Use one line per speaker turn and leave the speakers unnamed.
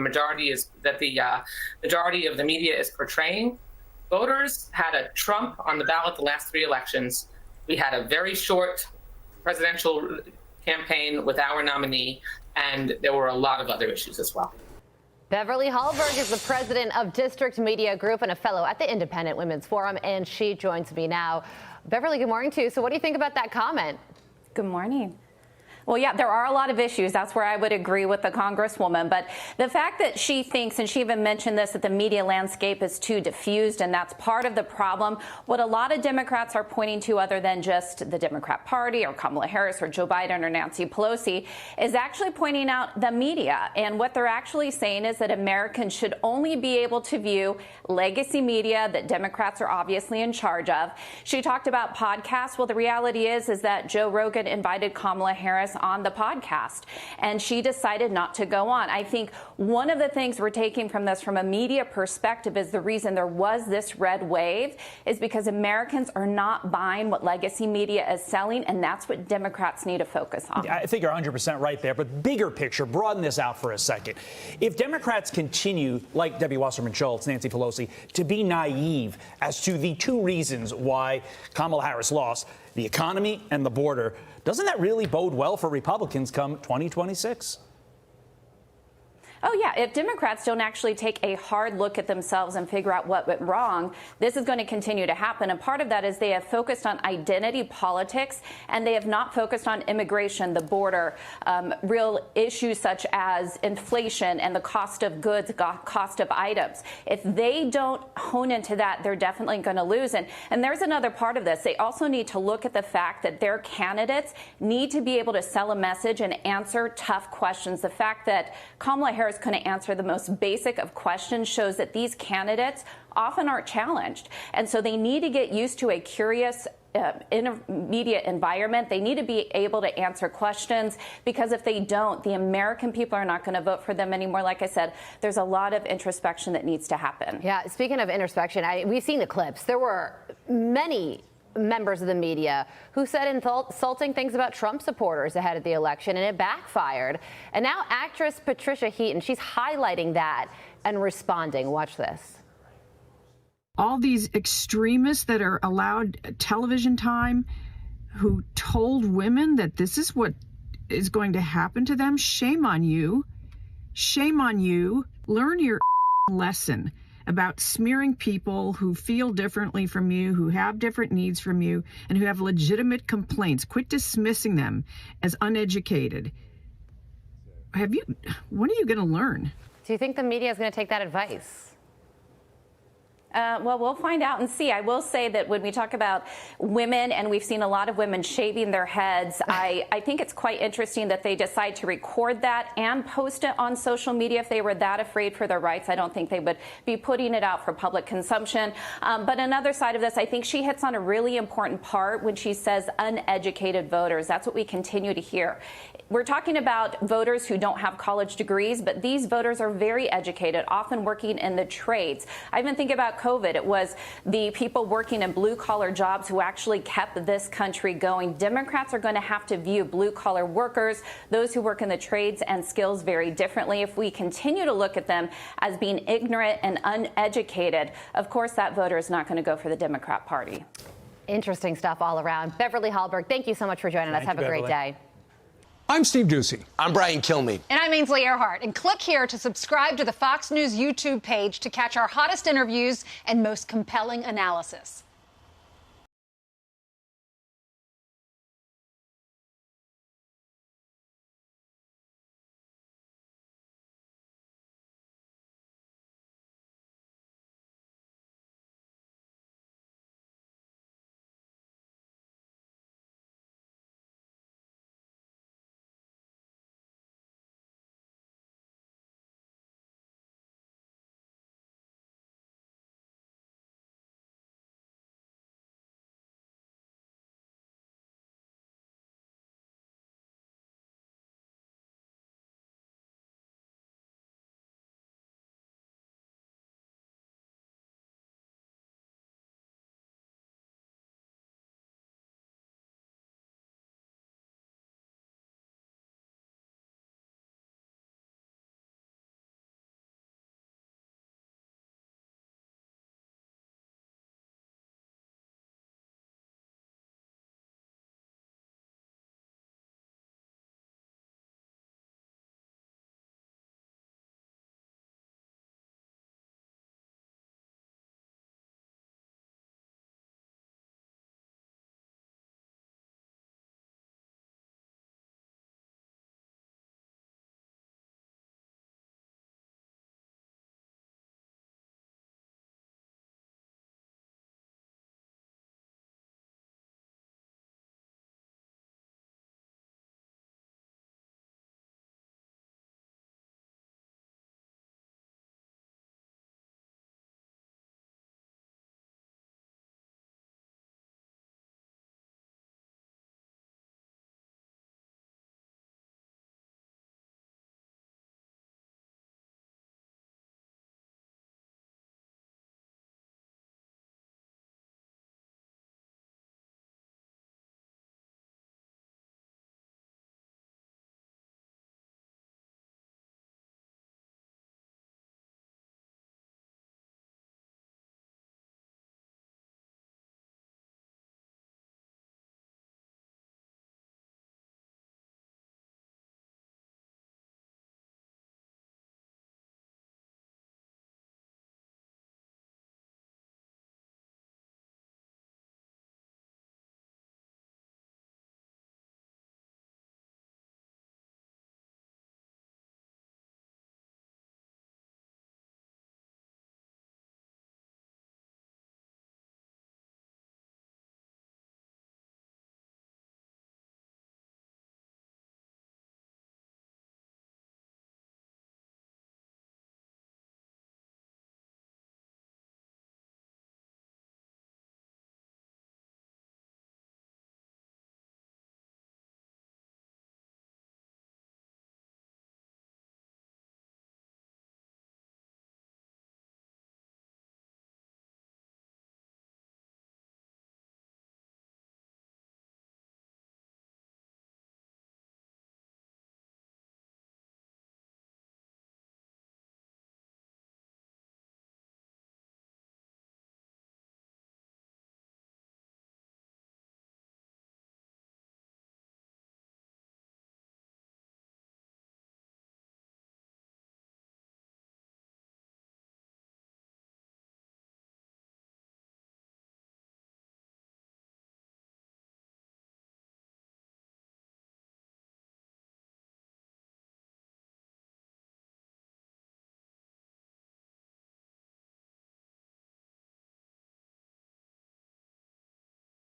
majority of the media is portraying. Voters had a Trump on the ballot the last 3 elections. We had a very short presidential campaign with our nominee, and there were a lot of other issues as well.
Beverly Hallberg is the president of District Media Group and a fellow at the Independent Women's Forum, and she joins me now. Beverly, good morning to you. So what do you think about that comment?
Good morning. Well, yeah, there are a lot of issues. That's where I would agree with the Congresswoman. But the fact that she thinks, and she even mentioned this, that the media landscape is too diffused, and that's part of the problem. What a lot of Democrats are pointing to, other than just the Democrat Party or Kamala Harris or Joe Biden or Nancy Pelosi, is actually pointing out the media. And what they're actually saying is that Americans should only be able to view legacy media that Democrats are obviously in charge of. She talked about podcasts. Well, the reality is that Joe Rogan invited Kamala Harris on the podcast, and she decided not to go on. I think one of the things we're taking from this from a media perspective is the reason there was this red wave is because Americans are not buying what legacy media is selling, and that's what Democrats need to focus on.
I think you're 100% right there, but bigger picture, broaden this out for a second. If Democrats continue, like Debbie Wasserman Schultz, Nancy Pelosi, to be naive as to the 2 reasons why Kamala Harris lost, the economy and the border, doesn't that really bode well for Republicans come 2026?
Oh, yeah. If Democrats don't actually take a hard look at themselves and figure out what went wrong, this is going to continue to happen. And part of that is they have focused on identity politics, and they have not focused on immigration, the border, real issues such as inflation and the cost of goods, cost of items. If they don't hone into that, they're definitely going to lose. And there's another part of this. They also need to look at the fact that their candidates need to be able to sell a message and answer tough questions. The fact that Kamala Harris couldn't answer the most basic of questions shows that these candidates often aren't challenged. And so they need to get used to a curious intermediate environment. They need to be able to answer questions, because if they don't, the American people are not going to vote for them anymore. Like I said, there's a lot of introspection that needs to happen.
Yeah, speaking of introspection, we've seen the clips. There were many members of the media who said insulting things about Trump supporters ahead of the election, and it backfired. And now actress Patricia Heaton, she's highlighting that and responding. Watch this.
All these extremists that are allowed television time, who told women that this is what is going to happen to them, shame on you. Shame on you. Learn your lesson about smearing people who feel differently from you, who have different needs from you, and who have legitimate complaints. Quit dismissing them as uneducated. When are you going to learn?
Do you think the media is going to take that advice?
Well, we'll find out and see. I will say that when we talk about women, and we've seen a lot of women shaving their heads, I think it's quite interesting that they decide to record that and post it on social media. If they were that afraid for their rights, I don't think they would be putting it out for public consumption. But another side of this, I think she hits on a really important part when she says uneducated voters. That's what we continue to hear. We're talking about voters who don't have college degrees, but these voters are very educated, often working in the trades. I even think about COVID. It was the people working in blue-collar jobs who actually kept this country going. Democrats are going to have to view blue-collar workers, those who work in the trades and skills, very differently. If we continue to look at them as being ignorant and uneducated, of course, that voter is not going to go for the Democrat Party.
Interesting stuff all around. Beverly Hallberg, thank you so much for joining us. Have a great day.
I'm Steve Doocy.
I'm Brian Kilmeade.
And I'm Ainsley Earhart. And click here to subscribe to the Fox News YouTube page to catch our hottest interviews and most compelling analysis.